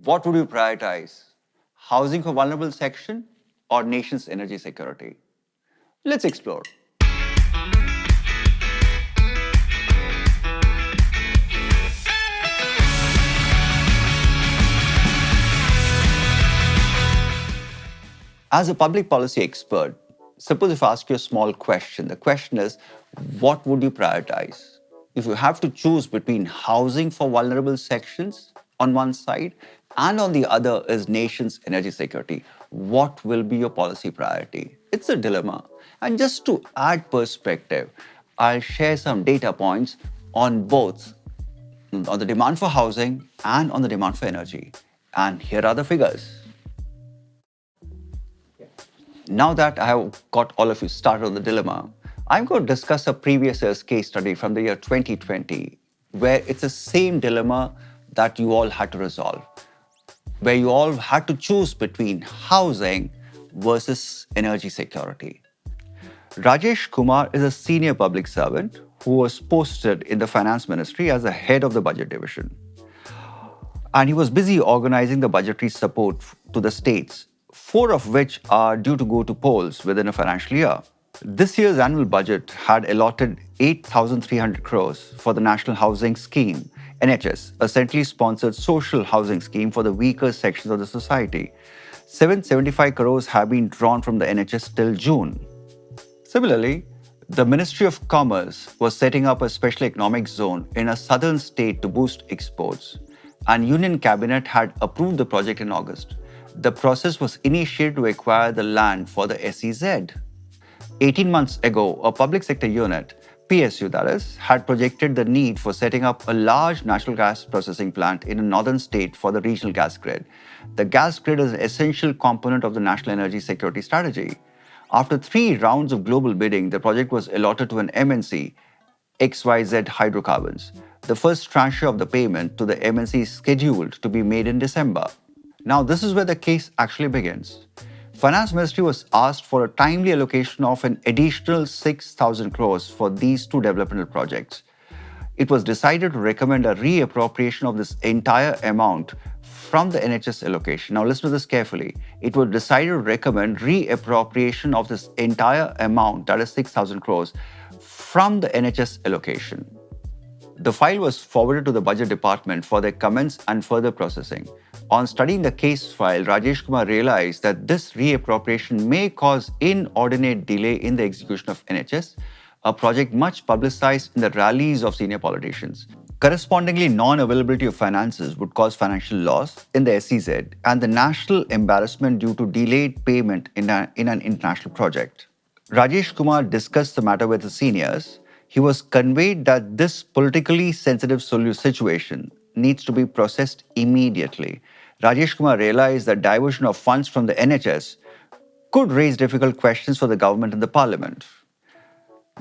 What would you prioritize? Housing for vulnerable section or nation's energy security? Let's explore. As a public policy expert, suppose if I ask you a small question, the question is, what would you prioritize? If you have to choose between housing for vulnerable sections on one side and on the other is nation's energy security, what will be your policy priority? It's a dilemma. And just to add perspective, I'll share some data points on both, on the demand for housing and on the demand for energy. And here are the figures. Now that I have got all of you started on the dilemma, I'm going to discuss a previous year's case study from the year 2020, where it's the same dilemma that you all had to resolve, where you all had to choose between housing versus energy security. Rajesh Kumar is a senior public servant who was posted in the finance ministry as the head of the budget division. And he was busy organizing the budgetary support to the states, four of which are due to go to polls within a financial year. This year's annual budget had allotted 8,300 crores for the National Housing Scheme, NHS, a centrally sponsored social housing scheme for the weaker sections of the society. 775 crores have been drawn from the NHS till June. Similarly, the Ministry of Commerce was setting up a special economic zone in a southern state to boost exports, and Union Cabinet had approved the project in August. The process was initiated to acquire the land for the SEZ. 18 months ago, a public sector unit, PSU that is, had projected the need for setting up a large natural gas processing plant in a northern state for the regional gas grid. The gas grid is an essential component of the national energy security strategy. After 3 rounds of global bidding, the project was allotted to an MNC, XYZ Hydrocarbons. The first tranche of the payment to the MNC is scheduled to be made in December. Now, this is where the case actually begins. Finance Ministry was asked for a timely allocation of an additional 6,000 crores for these 2 developmental projects. It was decided to recommend a re-appropriation of this entire amount from the NHS allocation. Now listen to this carefully. It was decided to recommend re-appropriation of this entire amount, that is 6,000 crores, from the NHS allocation. The file was forwarded to the Budget Department for their comments and further processing. On studying the case file, Rajesh Kumar realized that this reappropriation may cause inordinate delay in the execution of NHS, a project much publicized in the rallies of senior politicians. Correspondingly, non-availability of finances would cause financial loss in the SEZ and the national embarrassment due to delayed payment in an international project. Rajesh Kumar discussed the matter with his seniors. He was conveyed that this politically sensitive situation needs to be processed immediately. Rajesh Kumar realized that diversion of funds from the NHS could raise difficult questions for the government and the parliament.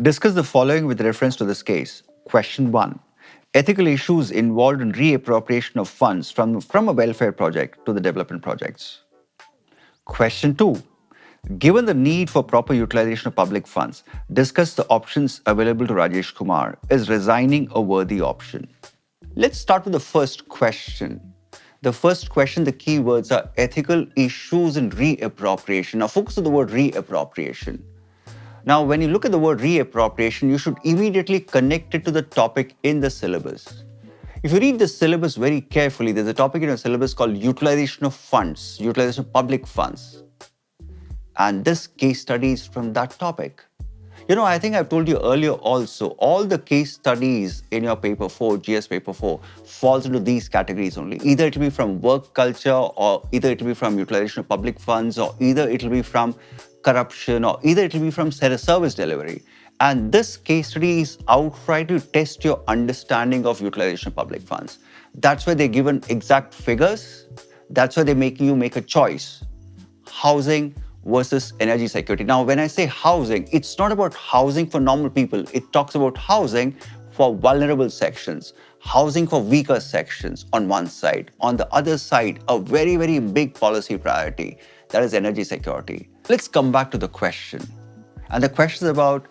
Discuss the following with reference to this case. Question 1. Ethical issues involved in reappropriation of funds from a welfare project to the development projects. Question 2. Given the need for proper utilization of public funds, discuss the options available to Rajesh Kumar. Is resigning a worthy option? Let's start with the first question. The first question, the key words are ethical issues in reappropriation. Now focus on the word reappropriation. Now, when you look at the word reappropriation, you should immediately connect it to the topic in the syllabus. If you read the syllabus very carefully, there's a topic in the syllabus called utilization of funds, utilization of public funds. And this case study is from that topic. I think I've told you earlier also, all the case studies in your paper 4, GS paper 4, falls into these categories only. Either it will be from work culture, or either it will be from utilization of public funds, or either it will be from corruption, or either it will be from service delivery. And this case study is outright to test your understanding of utilization of public funds. That's why they're given exact figures. That's why they're making you make a choice. Housing versus energy security. Now, when I say housing, it's not about housing for normal people. It talks about housing for vulnerable sections, housing for weaker sections on one side. On the other side, a very, very big policy priority, that is energy security. Let's come back to the question. And the question is about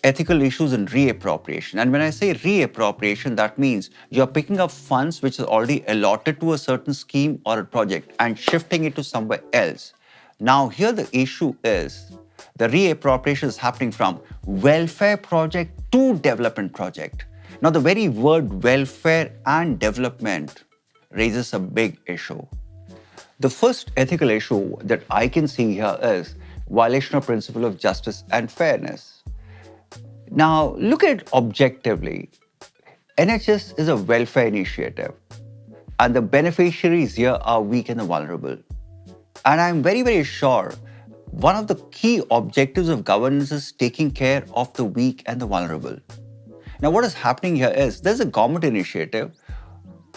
ethical issues in reappropriation. And when I say reappropriation, that means you're picking up funds which are already allotted to a certain scheme or a project and shifting it to somewhere else. Now, here the issue is the reappropriation is happening from welfare project to development project. Now, the very word welfare and development raises a big issue. The first ethical issue that I can see here is violation of principle of justice and fairness. Now, look at it objectively. NHS is a welfare initiative, and the beneficiaries here are weak and the vulnerable. And I'm very, very sure one of the key objectives of governance is taking care of the weak and the vulnerable. Now, what is happening here is there's a government initiative,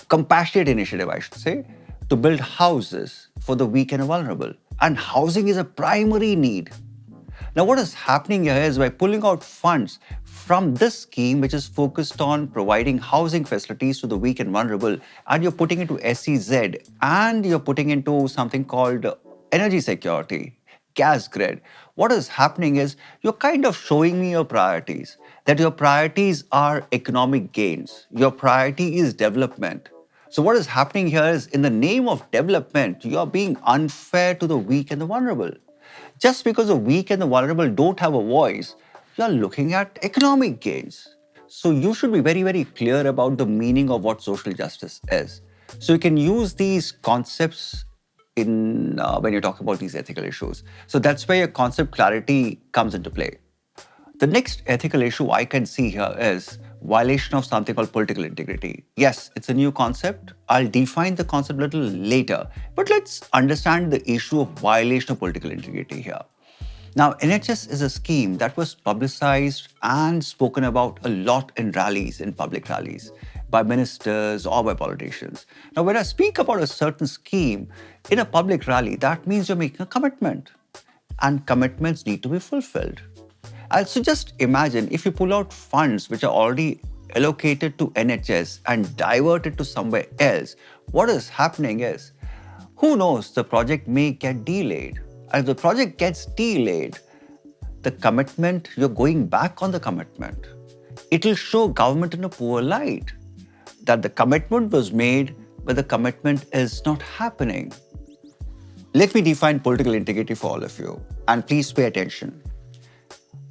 compassionate initiative, I should say, to build houses for the weak and the vulnerable. And housing is a primary need. Now, what is happening here is by pulling out funds from this scheme, which is focused on providing housing facilities to the weak and vulnerable, and you're putting into SEZ, and you're putting into something called energy security, gas grid. What is happening is you're kind of showing me your priorities, that your priorities are economic gains. Your priority is development. So what is happening here is in the name of development, you are being unfair to the weak and the vulnerable. Just because the weak and the vulnerable don't have a voice, you're looking at economic gains. So you should be very, very clear about the meaning of what social justice is. So you can use these concepts in when you talk about these ethical issues. So that's where your concept clarity comes into play. The next ethical issue I can see here is violation of something called political integrity. Yes, it's a new concept. I'll define the concept a little later, but let's understand the issue of violation of political integrity here. Now, NHS is a scheme that was publicized and spoken about a lot in rallies, in public rallies, by ministers or by politicians. Now, when I speak about a certain scheme in a public rally, that means you're making a commitment, and commitments need to be fulfilled. So just imagine if you pull out funds which are already allocated to NHS and divert it to somewhere else, what is happening is, who knows, the project may get delayed. And if the project gets delayed, the commitment, you're going back on the commitment. It will show government in a poor light that the commitment was made, but the commitment is not happening. Let me define political integrity for all of you, and please pay attention.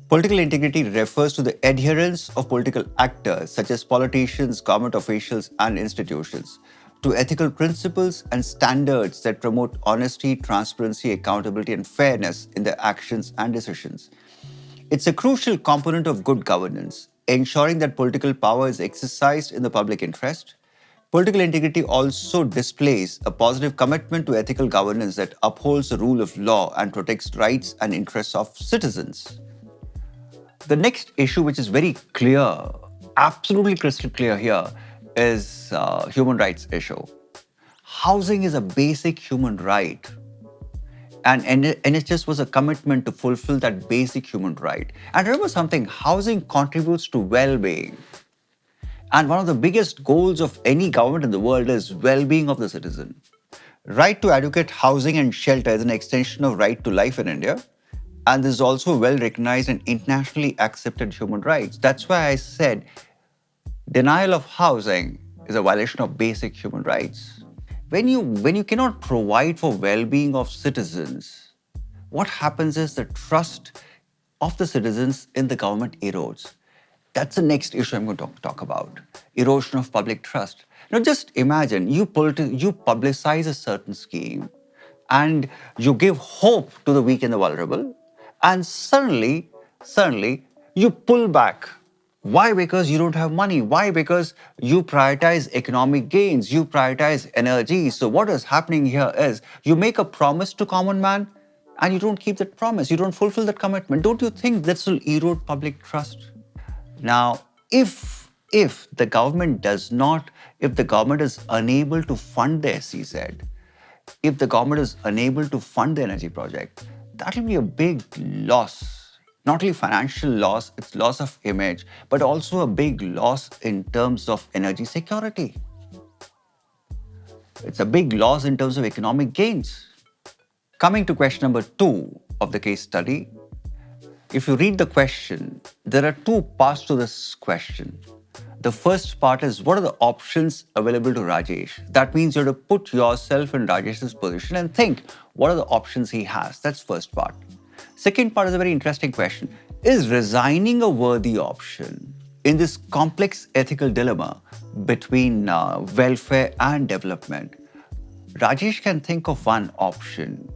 Political integrity refers to the adherence of political actors, such as politicians, government officials, and institutions, to ethical principles and standards that promote honesty, transparency, accountability, and fairness in their actions and decisions. It's a crucial component of good governance, ensuring that political power is exercised in the public interest. Political integrity also displays a positive commitment to ethical governance that upholds the rule of law and protects rights and interests of citizens. The next issue, which is very clear, absolutely crystal clear here, is human rights issue. Housing is a basic human right, and NHS was a commitment to fulfill that basic human right. And remember something, housing contributes to well-being. And one of the biggest goals of any government in the world is well-being of the citizen. Right to adequate housing and shelter is an extension of right to life in India. And this is also well recognized and internationally accepted human rights. That's why I said denial of housing is a violation of basic human rights. When you cannot provide for well-being of citizens, what happens is the trust of the citizens in the government erodes. That's the next issue I'm going to talk about. Erosion of public trust. Now just imagine you publicize a certain scheme and you give hope to the weak and the vulnerable, and suddenly you pull back. Why? Because you don't have money. Why? Because you prioritize economic gains, you prioritize energy. So what is happening here is you make a promise to common man and you don't keep that promise, you don't fulfill that commitment. Don't you think this will erode public trust? Now, if the government is unable to fund the SEZ, if the government is unable to fund the energy project, that will be a big loss. Not only financial loss, it's loss of image, but also a big loss in terms of energy security. It's a big loss in terms of economic gains. Coming to question number 2 of the case study, If you read the question, there are two parts to this question. The first part is what are the options available to Rajesh? That means you have to put yourself in Rajesh's position and think what are the options he has. That's first part. Second part is a very interesting question. Is resigning a worthy option in this complex ethical dilemma between welfare and development? Rajesh can think of one option.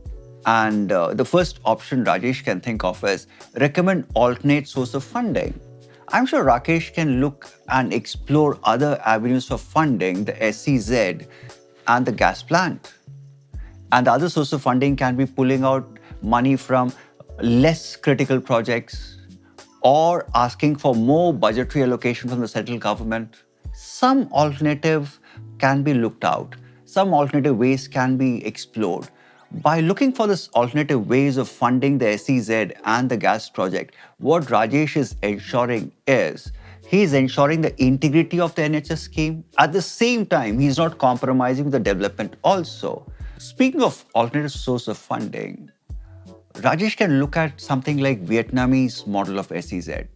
And the first option Rajesh can think of is recommend alternate source of funding. I'm sure Rakesh can look and explore other avenues for funding the SEZ and the gas plant. And the other source of funding can be pulling out money from less critical projects or asking for more budgetary allocation from the central government. Some alternative can be looked out. Some alternative ways can be explored. By looking for this alternative ways of funding the SEZ and the gas project, what Rajesh is ensuring is he is ensuring the integrity of the NHS scheme. At the same time, he is not compromising the development also. Speaking of alternative source of funding, Rajesh can look at something like Vietnamese model of SEZ.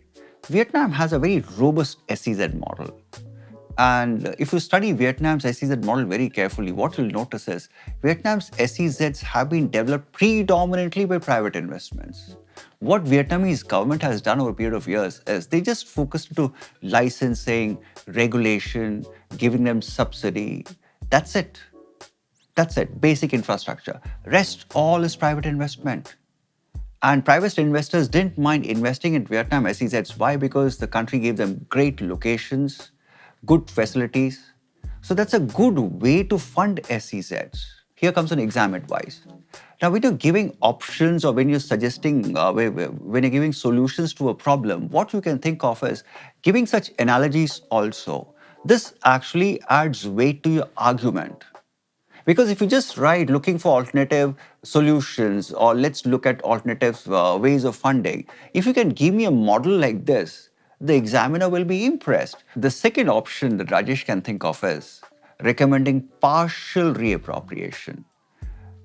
Vietnam has a very robust SEZ model. And if you study Vietnam's SEZ model very carefully, what you'll notice is Vietnam's SEZs have been developed predominantly by private investments. What Vietnamese government has done over a period of years is they just focused to licensing, regulation, giving them subsidy. That's it. That's it. Basic infrastructure. Rest all is private investment. And private investors didn't mind investing in Vietnam SEZs. Why? Because the country gave them great locations, good facilities. So that's a good way to fund SEZs. Here comes an exam advice. Now, when you're giving options or when you're suggesting, when you're giving solutions to a problem, what you can think of is giving such analogies also. This actually adds weight to your argument. Because if you just write looking for alternative solutions or let's look at alternative ways of funding, if you can give me a model like this, the examiner will be impressed. The second option that Rajesh can think of is recommending partial reappropriation.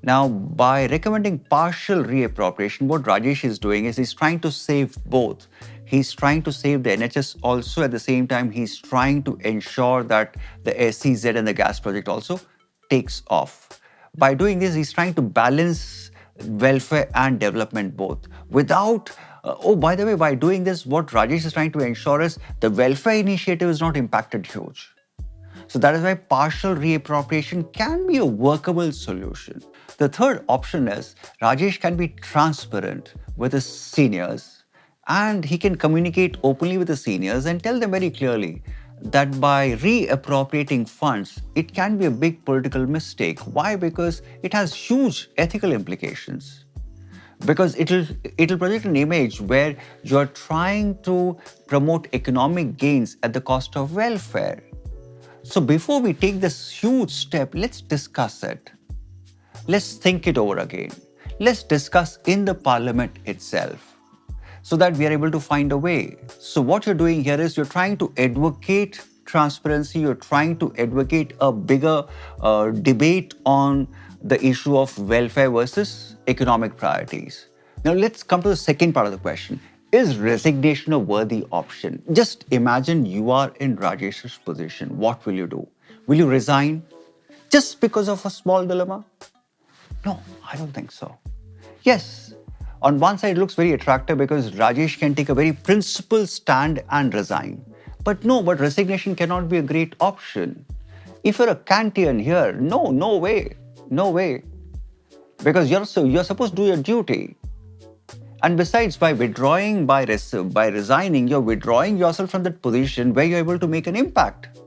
Now, by recommending partial reappropriation, what Rajesh is doing is he's trying to save both. He's trying to save the NHS also. At the same time, he's trying to ensure that the SEZ and the gas project also takes off. By doing this, he's trying to balance welfare and development both without, by the way, by doing this, what Rajesh is trying to ensure is the welfare initiative is not impacted huge. So that is why partial reappropriation can be a workable solution. The third option is Rajesh can be transparent with his seniors and he can communicate openly with the seniors and tell them very clearly that by reappropriating funds, it can be a big political mistake. Why? Because it has huge ethical implications. Because it'll project an image where you're trying to promote economic gains at the cost of welfare. So before we take this huge step, let's discuss it. Let's think it over again. Let's discuss in the parliament itself so that we are able to find a way. So what you're doing here is you're trying to advocate transparency, you're trying to advocate a bigger debate on the issue of welfare versus economic priorities. Now let's come to the second part of the question. Is resignation a worthy option? Just imagine you are in Rajesh's position. What will you do? Will you resign just because of a small dilemma? No, I don't think so. Yes, on one side it looks very attractive because Rajesh can take a very principled stand and resign. But no, but resignation cannot be a great option. If you're a Kantian here, no way. Because you're supposed to do your duty. And besides, by withdrawing, by resigning, you're withdrawing yourself from that position where you're able to make an impact.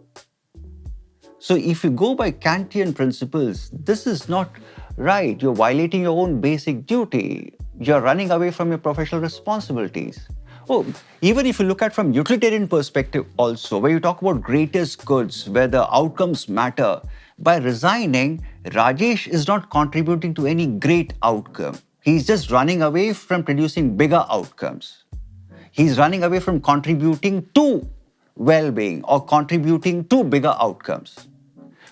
So if you go by Kantian principles, this is not right. You're violating your own basic duty. You're running away from your professional responsibilities. Oh, even if you look at from utilitarian perspective also, where you talk about greatest goods, where the outcomes matter, by resigning, Rajesh is not contributing to any great outcome. He's just running away from producing bigger outcomes. He's running away from contributing to well-being or contributing to bigger outcomes.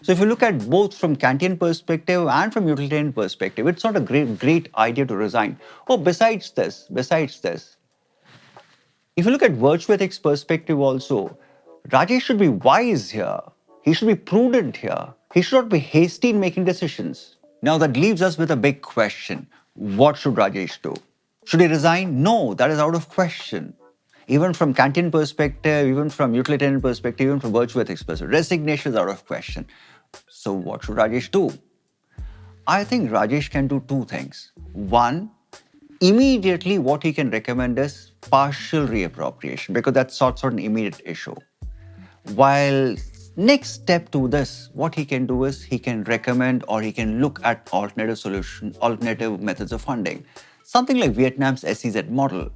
So if you look at both from Kantian perspective and from utilitarian perspective, it's not a great idea to resign. Oh, besides this, If you look at virtue ethics perspective also, Rajesh should be wise here. He should be prudent here. He should not be hasty in making decisions. Now that leaves us with a big question. What should Rajesh do? Should he resign? No, that is out of question. Even from Kantian perspective, even from utilitarian perspective, even from virtue ethics perspective, resignation is out of question. So what should Rajesh do? I think Rajesh can do two things. One, immediately what he can recommend is partial reappropriation because that sorts out an immediate issue. While next step to this, what he can do is he can recommend or he can look at alternative methods of funding, something like Vietnam's SEZ model.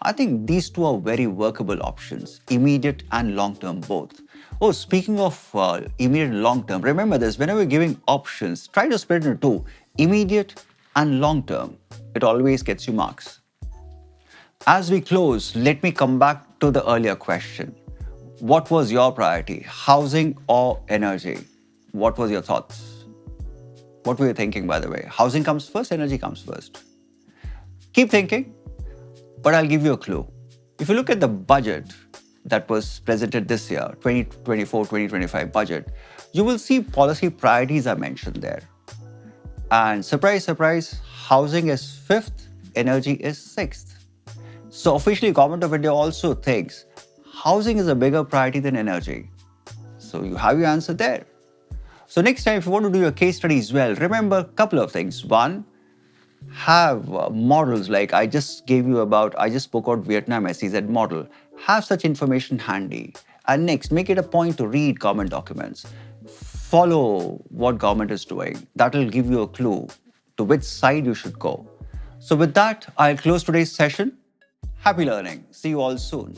I think these two are very workable options, immediate and long-term both. Oh, speaking of immediate and long-term, remember this, whenever you're giving options, try to split it into two, immediate and long-term. It always gets you marks. As we close, let me come back to the earlier question. What was your priority, housing or energy? What was your thoughts? What were you thinking, by the way? Housing comes first, energy comes first. Keep thinking, but I'll give you a clue. If you look at the budget that was presented this year, 2024-2025 budget, you will see policy priorities are mentioned there. And surprise, surprise, housing is fifth, energy is sixth. So officially, Government of India also thinks housing is a bigger priority than energy. So you have your answer there. So next time, if you want to do your case study as well, remember a couple of things. One, have models like I just spoke about Vietnam SEZ model. Have such information handy. And next, make it a point to read government documents. Follow what government is doing. That will give you a clue to which side you should go. So with that, I'll close today's session. Happy learning. See you all soon.